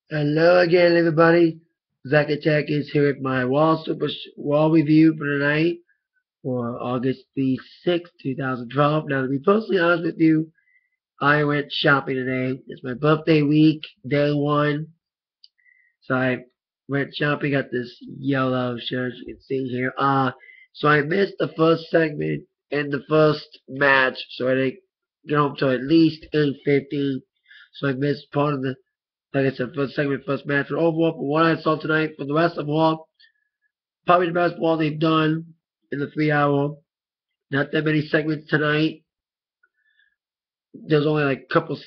Hello again, everybody. Zach Attack is here at my Wall review for tonight for August the 6th, 2012. Now, to be personally honest with you, I went shopping today. It's my birthday week, day one. So I went shopping, got this yellow shirt you can see here. So I missed the first segment and the first match, so I didn't get home till at least 8:50. So I missed part of the, like I said, first segment, first match. But overall, from what I saw tonight, for the rest of all, probably the best ball they've done in the 3 hour. Not that many segments tonight. There's only like a couple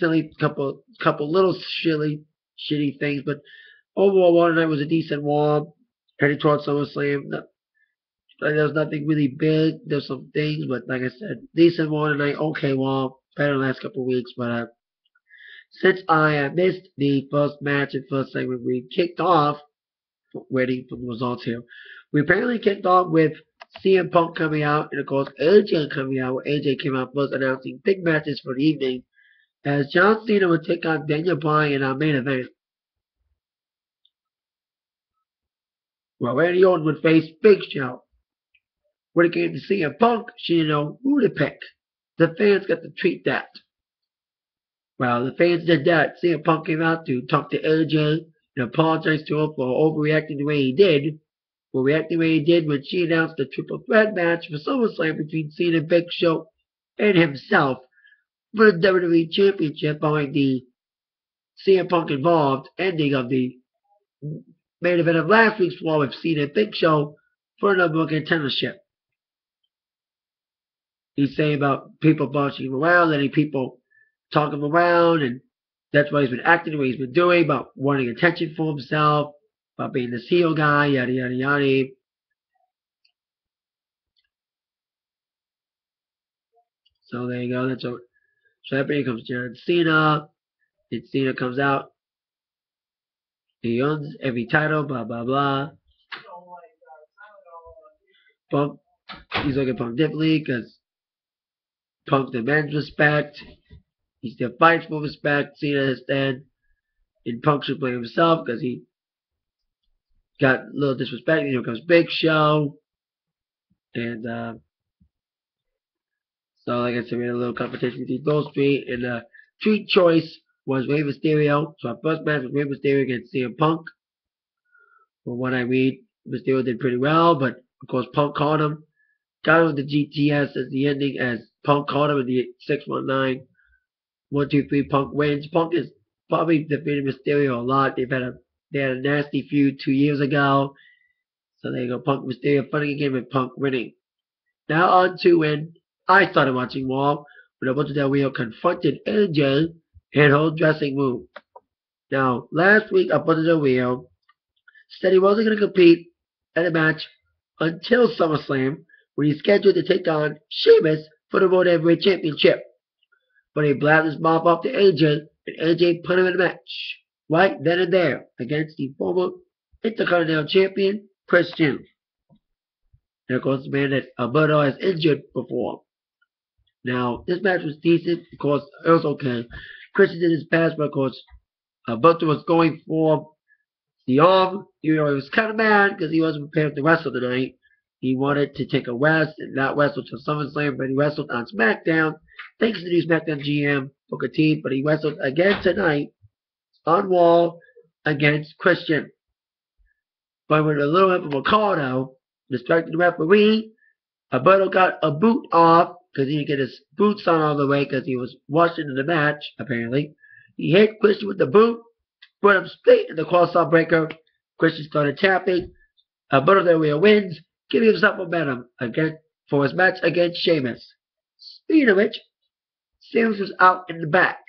little shitty things, but overall, War tonight was a decent war. Heading towards SummerSlam. There's nothing really big. There's some things, but like I said, decent war tonight. Okay, well, better than the last couple of weeks, but since I missed the first match and first segment, we kicked off, waiting for the results here. We apparently kicked off with CM Punk coming out, and of course AJ coming out. AJ came out first, announcing big matches for the evening, as John Cena would take on Daniel Bryan in our main event. Well, Randy Orton would face Big Show. When it came to CM Punk, she didn't know who to pick. The fans got to treat that. Well, the fans did that. CM Punk came out to talk to AJ and apologize to her for overreacting the way he did. For reacting the way he did when she announced the triple threat match for SummerSlam between Cena and Big Show and himself for the WWE Championship following the CM Punk involved ending of the main event of last week's Raw with Cena and Big Show for a number one contendership. He's saying about people bossing him around, letting people talk him around, and that's why he's been acting the way he's been doing, about wanting attention for himself, about being this heel guy, yada yada yada. So there you go. That's what. So after comes John Cena, and Cena comes out. He owns every title, blah blah blah. Punk, he's looking at Punk differently because Punk demands respect. He still fights for respect. Cena instead, and Punk should blame himself because he got a little disrespect. Here comes Big Show, and so like I said, we had a little competition between those three, and the treat choice was Rey Mysterio. So our first match was Rey Mysterio against CM Punk. From what I read, Mysterio did pretty well, but of course Punk caught him. Got him with the GTS as the ending, as Punk caught him in the 619. 1, 2, 3, Punk wins. Punk has probably defeated Mysterio a lot. They had a nasty feud 2 years ago. So there you go, Punk Mysterio fighting again with Punk winning. Now on to when I started watching Raw, when Alberto Del Rio confronted AJ in her dressing room. Now, last week, Alberto Del Rio said he wasn't going to compete at a match until SummerSlam, when he's scheduled to take on Sheamus for the World Heavyweight Championship. But he blabbed his mouth off to AJ, and AJ put him in a match, right then and there, against the former Intercontinental Champion, Christian. And of course, the man that Alberto has injured before. Now, this match was decent. Of course, it was okay. Christian did his best, but of course, Alberto was going for the arm. He was kind of mad because he wasn't prepared to wrestle tonight. He wanted to take a rest and not wrestle till SummerSlam, but he wrestled on SmackDown. Thanks to the new SmackDown GM, Booker T, but he wrestled again tonight on Raw against Christian. But with a little help from Ricardo, distracted the referee, Alberto got a boot off because he didn't get his boots on all the way because he was watching the match, apparently. He hit Christian with the boot, put him straight in the cross-arm breaker. Christian started tapping. Alberto Del Rio wins, giving himself momentum again for his match against Sheamus. Speaking of which, Sheamus was out in the back.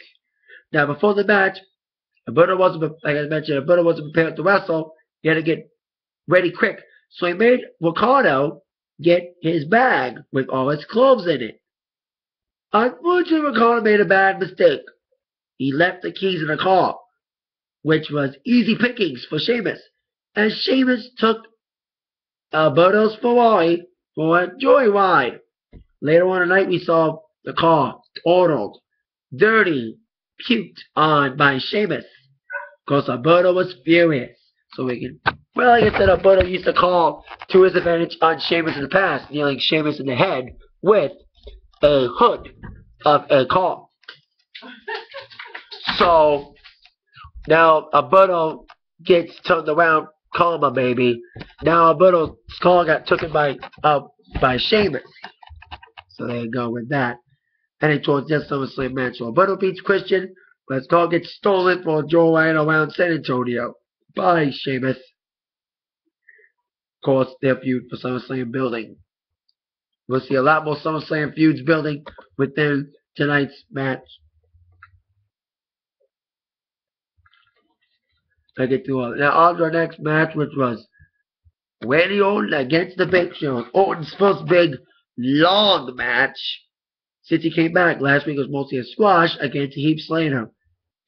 Now, before the match, Alberto wasn't, like I mentioned, Alberto wasn't prepared to wrestle. He had to get ready quick. So he made Ricardo get his bag with all his clothes in it. Unfortunately, Ricardo made a bad mistake. He left the keys in the car, which was easy pickings for Sheamus. And Sheamus took Alberto's Ferrari for a joyride. Later on tonight, we saw the car totaled, dirty, puked on by Sheamus. Of Because Alberto was furious. So we can, well, like I said, Alberto used to call to his advantage on Sheamus in the past, kneeling Sheamus in the head with a hood of a car. So now Alberto gets turned around, karma baby. Now Alberto's car got taken by Sheamus. So there you go with that. Heading towards this SummerSlam match. So Alberto beats Christian, but his car gets stolen for a joyride around San Antonio by Sheamus. Of course, their feud for SummerSlam building. We'll see a lot more SummerSlam feuds building within tonight's match. I get through all. Now on to our next match, which was Randy Orton against the Big Show. Orton's first big, long match since he came back. Last week was mostly a squash against Heath Slater.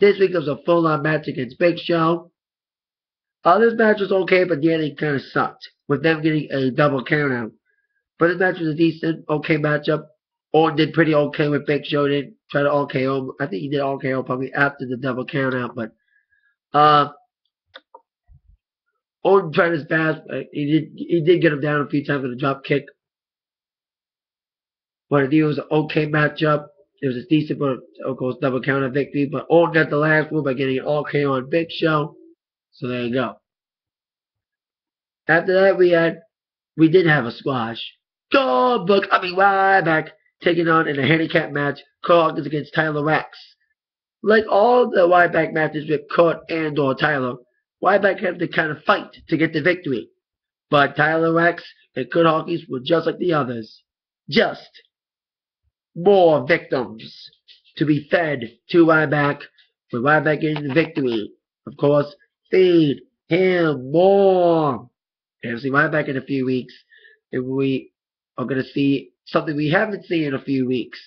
This week was a full-on match against Big Show. This match was okay, but the ending kind of sucked, with them getting a double countout. But this match was a decent, okay matchup. Orton did pretty okay with Big Show. Didn't try to RKO him. I think he did RKO probably after the double countout, but Orton tried his best. He did get him down a few times with a drop kick. But I think it was an okay matchup. It was a decent, but of course, double counter victory. But Orton got the last move by getting an RKO on Big Show. So there you go. After that, we did have a squash. Ryback taking on in a handicap match, Kurt Hawkins against Tyler Rex. Like all the Ryback matches with Kurt and or Tyler, Ryback had to kind of fight to get the victory. But Tyler Rex and Kurt Hawkins were just like the others. Just more victims to be fed to Ryback, with Ryback getting the victory. Of course, feed him more. And see Ryback in a few weeks, and we are going to see something we haven't seen in a few weeks,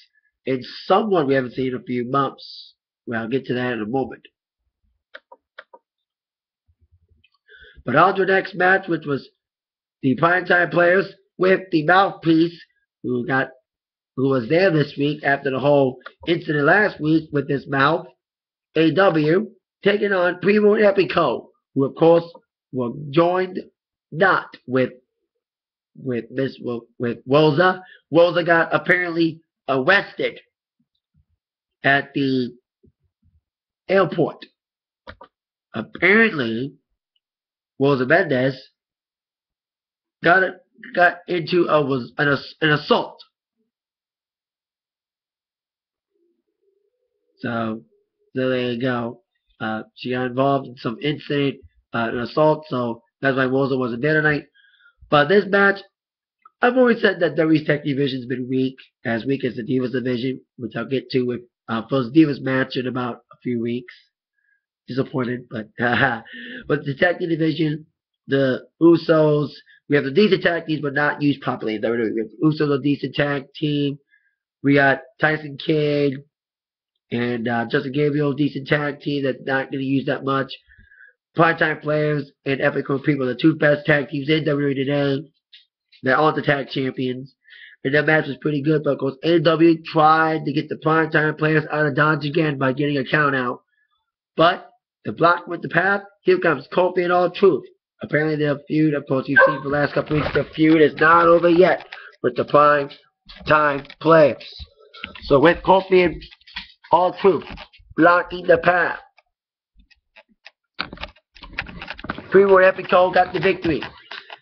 and someone we haven't seen in a few months. Well, I'll get to that in a moment. But on to the next match, which was the primetime players with the mouthpiece, who was there this week after the whole incident last week with his mouth. AW taking on Primo and Epico, who of course were joined not with Rosa. Rosa got apparently arrested at the airport. Apparently, Rosa Mendez got into an assault. So there you go. She got involved in some incident, an assault. So that's why Rosa wasn't there tonight. But this match, I've always said that WWE's Tech Division's been weak as the Divas Division, which I'll get to with first Divas match in about a few weeks. Disappointed, but the Tag Team Division, the Usos, we have the decent tag teams, but not used properly in WWE. We have the Usos, a decent tag team. We got Tyson Kidd and Justin Gabriel, decent tag team that's not going to use that much. Primetime Players and Epic People, the two best tag teams in WWE today. They're all the tag champions. And that match was pretty good, but of course, AEW tried to get the Primetime Players out of Dodge again by getting a count out. But the block with the path, here comes Kofi and R-Truth. Apparently their feud, of course you've seen for the last couple weeks, the feud is not over yet with the Primetime Players. So with Kofi and R-Truth blocking the path, Primo and Epico got the victory.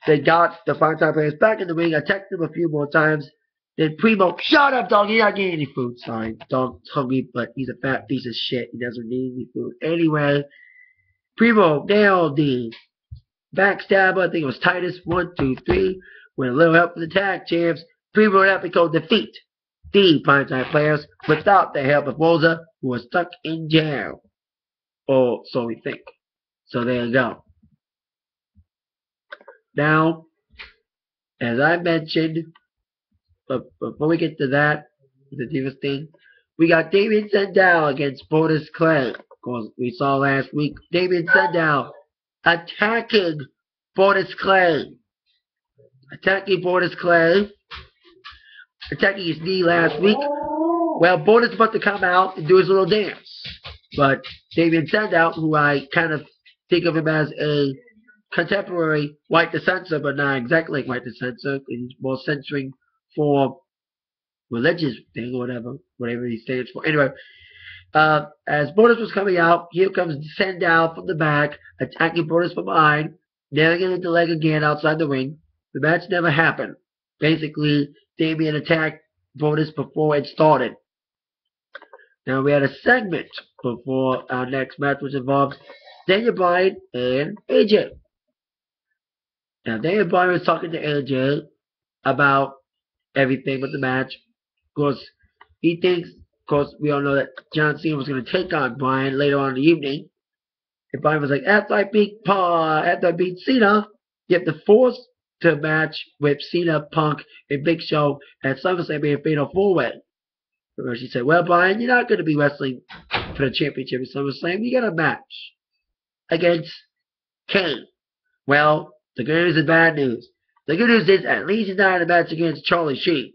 They got the Primetime Players back in the ring, attacked them a few more times. Then Primo, shut up, dog. You're not getting any food. Sorry, dog's hungry, but he's a fat piece of shit. He doesn't need any food. Anyway, Primo nailed the backstabber. I think it was Titus. 1, 2, 3. With a little help from the tag champs, Primo and Epico defeat the Primetime Players without the help of Rosa, who was stuck in jail. Or so we think. So there you go. Now, as I mentioned, but before we get to that, the Divas thing, we got Damien Sandow against Brodus Clay. Of course, we saw last week Damien Sandow attacking Brodus Clay. Attacking his knee last week. Well, Brodus about to come out and do his little dance. But Damien Sandow, who I kind of think of him as a contemporary White the Censor, but not exactly like White the Censor. He's more censoring for religious thing or whatever he stands for. Anyway, as Borders was coming out, here comes Sandow from the back, attacking Borders from behind, nailing it into the leg again outside the ring. The match never happened. Basically, Damien attacked Borders before it started. Now we had a segment before our next match, which involved Daniel Bryan and AJ. Now Daniel Bryan was talking to AJ about everything with the match. Of course, he thinks, of course, we all know that John Cena was going to take on Bryan later on in the evening. And Bryan was like, after I beat Cena, you have to force to match with Cena, Punk, and Big Show at SummerSlam being a fatal four-way. She said, well, Bryan, you're not going to be wrestling for the championship at SummerSlam. You got a match against Kane. Well, the good news and bad news. The good news is at least he's not in a match against Charlie Sheen.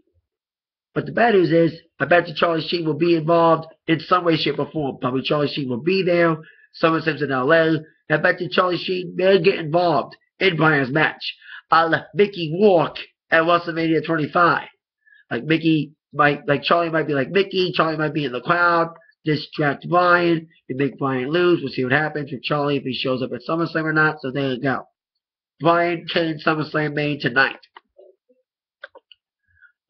But the bad news is, I bet you Charlie Sheen will be involved in some way, shape, or form. Probably Charlie Sheen will be there. SummerSlam's in LA. I bet you Charlie Sheen may get involved in Bryan's match. A Mickey Rourke at WrestleMania 25. Like Charlie might be like Mickey. Charlie might be in the crowd, distract Bryan, and make Bryan lose. We'll see what happens with Charlie if he shows up at SummerSlam or not. So there you go. Bryan, Kane, SummerSlam main tonight.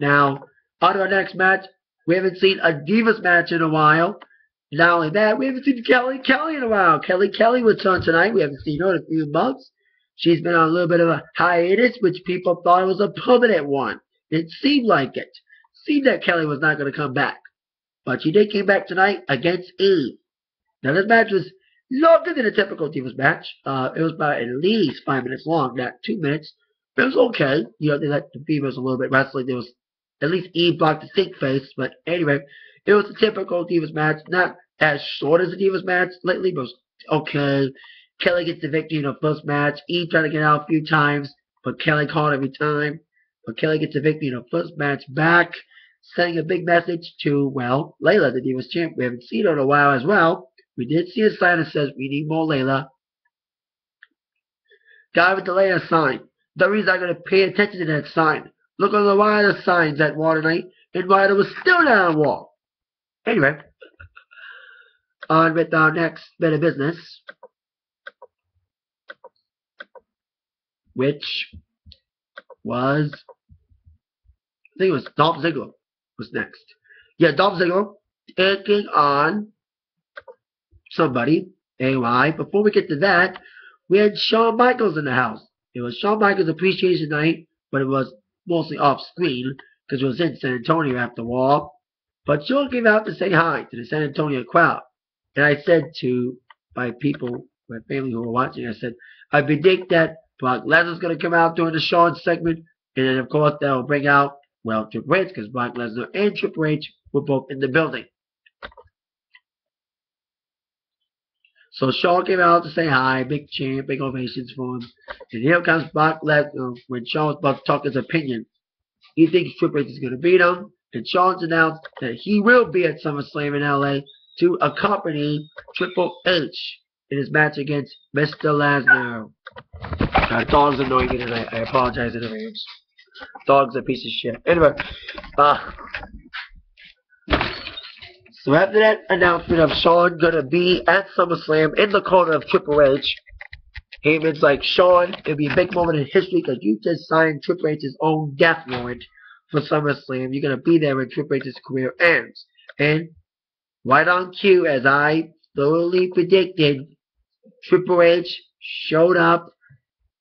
Now, on to our next match. We haven't seen a Divas match in a while. Not only that, we haven't seen Kelly in a while. Kelly was on tonight. We haven't seen her in a few months. She's been on a little bit of a hiatus, which people thought was a permanent one. It seemed like it. Seemed that Kelly was not going to come back. But she did come back tonight against Eve. Now, this match was longer than a typical Divas match. It was about at least 5 minutes long, not 2 minutes. But it was okay. You know, they let the females a little bit wrestling. There was at least Eve blocked the stink face. But anyway, it was a typical Divas match. Not as short as a Divas match lately, but it was okay. Kelly gets the victory in her first match. Eve tried to get out a few times, but Kelly caught every time. But Kelly gets the victory in her first match back, sending a big message to, well, Layla, the Divas champ. We haven't seen her in a while as well. We did see a sign that says we need more Layla. Guy with the Layla sign. WWE's not going to pay attention to that sign. Look on the Ryder signs at Raw tonight, and Ryder was still down on Raw. Anyway, on with our next bit of business, which was, I think it was Dolph Ziggler was next. Yeah, Dolph Ziggler taking on somebody, AY. Before we get to that, we had Shawn Michaels in the house. It was Shawn Michaels Appreciation Night, but it was mostly off screen because it was in San Antonio after Raw. But Shawn came out to say hi to the San Antonio crowd. And I said to my people, my family who were watching, I said, I predict that Brock Lesnar's going to come out during the Shawn segment. And then, of course, that will bring out, well, Triple H, because Brock Lesnar and Triple H were both in the building. So Shawn came out to say hi, big chant, big ovations for him. And here comes Brock Lesnar when Shawn was about to talk his opinion. He thinks Triple H is going to beat him. And Shawn's announced that he will be at SummerSlam in LA to accompany Triple H in his match against Mr. Lesnar. Our dog's annoying me tonight. I apologize in advance. Dog's a piece of shit. Anyway, so after that announcement of Shawn gonna be at SummerSlam in the corner of Triple H, Heyman's like, Shawn, it'll be a big moment in history because you just signed Triple H's own death warrant for SummerSlam. You're gonna be there when Triple H's career ends. And right on cue, as I thoroughly predicted, Triple H showed up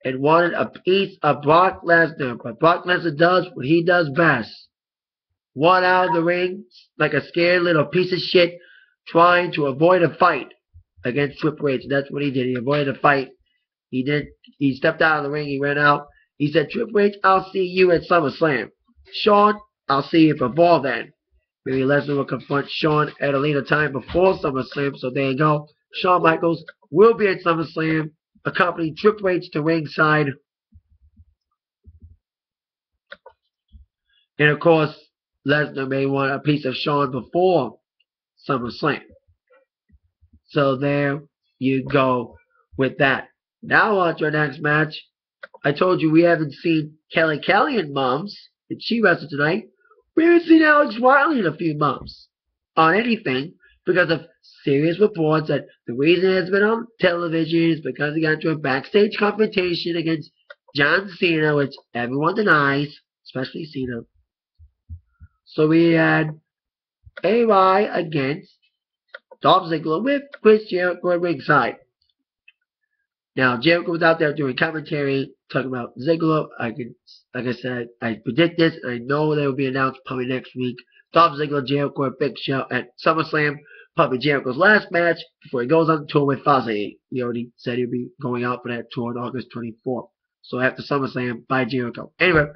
and wanted a piece of Brock Lesnar. But Brock Lesnar does what he does best. One out of the ring like a scared little piece of shit trying to avoid a fight against Triple H. That's what he did. He avoided a fight. He stepped out of the ring. He ran out. He said, Triple H, I'll see you at SummerSlam. Shawn, I'll see you before then. Maybe Lesnar will confront Shawn at a later time before SummerSlam. So there you go. Shawn Michaels will be at SummerSlam, accompanying Triple H to ringside. And of course, Lesnar may want a piece of Shawn before SummerSlam. So there you go with that. Now on to our next match. I told you we haven't seen Kelly Kelly in months, and she wrestled tonight. We haven't seen Alex Wiley in a few months on anything because of serious reports that the reason it has been on television is because he got into a backstage confrontation against John Cena, which everyone denies, especially Cena. So we had AY against Dolph Ziggler with Chris Jericho at ringside. Now, Jericho was out there doing commentary, talking about Ziggler. Like I said, I predict this, and I know they will be announced probably next week. Dolph Ziggler, Jericho, and Big Show at SummerSlam. Probably Jericho's last match before he goes on tour with Fozzy. He already said he'll be going out for that tour on August 24th. So after SummerSlam, by Jericho. Anyway,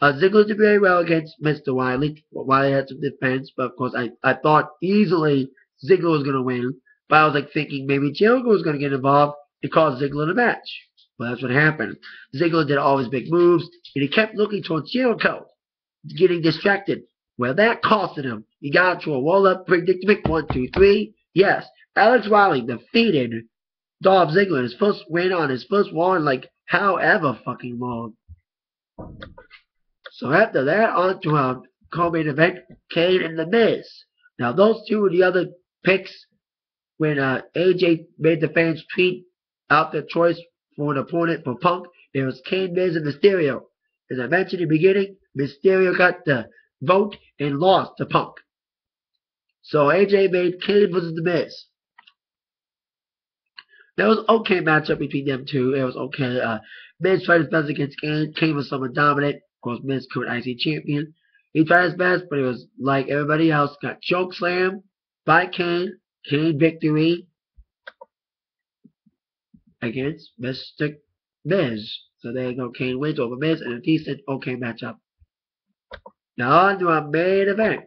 Ziggler did very well against Mr. Wiley. Wiley had some defense, but of course I thought easily Ziggler was going to win. But I was like thinking maybe Jericho was going to get involved. It caused Ziggler the match. Well, that's what happened. Ziggler did all his big moves, and he kept looking towards Jericho, getting distracted. Well, that costed him. He got into a roll-up predicament. 1, 2, 3. Yes, Alex Wiley defeated Dolph Ziggler. His first win on his first Raw in like however fucking long. So after that, on to our co-main event, Kane and The Miz. Now, those two were the other picks when AJ made the fans tweet out their choice for an opponent for Punk. There was Kane, Miz, and Mysterio. As I mentioned in the beginning, Mysterio got the vote and lost to Punk. So AJ made Kane versus The Miz. That was an okay matchup between them two. It was okay. Miz tried his best against Kane. Kane was somewhat dominant. Of course, Miz current IC champion. He tried his best, but it was like everybody else. Got choke slammed by Kane. Kane victory against Mr. Miz. So there you go. Kane wins over Miz in a decent, okay matchup. Now on to our main event,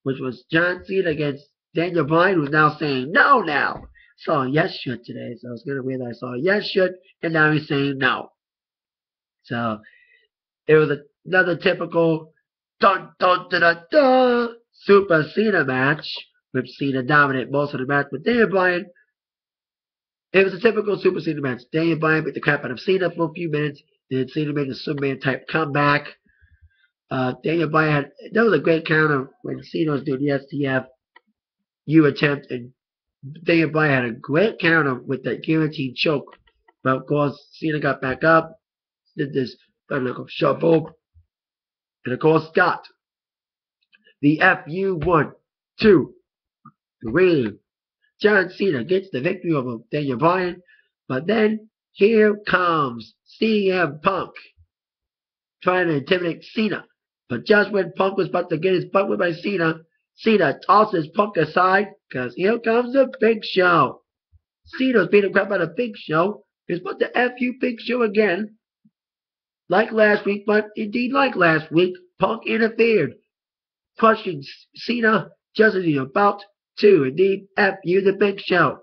which was John Cena against Daniel Bryan, who's now saying no now. Saw a yes should today, so it's kind of weird that I saw a yes should, and now he's saying no. So it was another typical dun dun dun dun dun Super Cena match, with Cena dominant most of the match with Daniel Bryan. It was a typical Super Cena match. Daniel Bryan beat the crap out of Cena for a few minutes, then Cena made a Superman type comeback. Daniel Bryan that was a great counter when Cena was doing the STF U attempt, and Daniel Bryan had a great counter with that guaranteed choke. But of course, Cena got back up, did this shuffle, and of course Scott. The FU 1, 2, 3. John Cena gets the victory over Daniel Bryan, but then here comes CM Punk trying to intimidate Cena. But just when Punk was about to get his butt whipped by Cena, Cena tosses Punk aside, because here comes the Big Show. Cena's beating the crap out of Big Show. He's put the FU Big Show again. Like last week, but indeed like last week, Punk interfered, crushing Cena just as he's about to indeed FU the Big Show.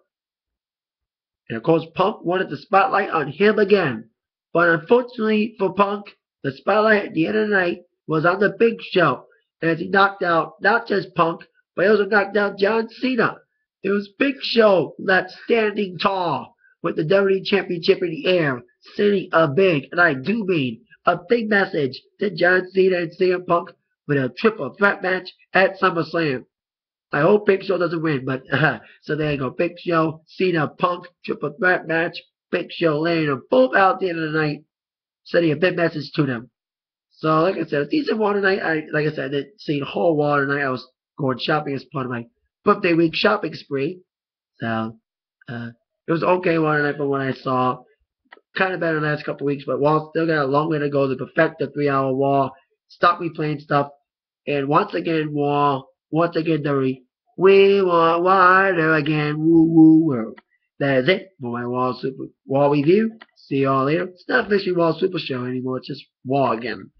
And of course, Punk wanted the spotlight on him again. But unfortunately for Punk, the spotlight at the end of the night was on the Big Show, as he knocked out not just Punk, but he also knocked out John Cena. It was Big Show left standing tall with the WWE Championship in the air, sending a big, and I do mean a big message to John Cena and CM Punk with a triple threat match at SummerSlam. I hope Big Show doesn't win, but so there you go. Big Show, Cena, Punk, triple threat match. Big Show laying them both out at the end of the night, sending a big message to them. So, like I said, a decent Raw tonight. Like I said, I didn't see the whole Raw tonight. I was going shopping as part of my birthday week shopping spree. So, it was okay Raw tonight from what I saw. Kind of better than the last couple weeks, but Raw still got a long way to go to perfect the 3-hour Raw. Stop replaying stuff. And once again, Raw. Once again, WWE. We want wider again. Woo woo woo. That is it for my Raw review. See y'all later. It's not officially Raw Super Show anymore. It's just Raw again.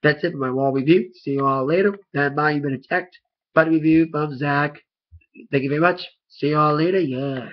That's it for my Raw review. See you all later. That might have been a tech buddy review from Zach. Thank you very much. See you all later. Yeah.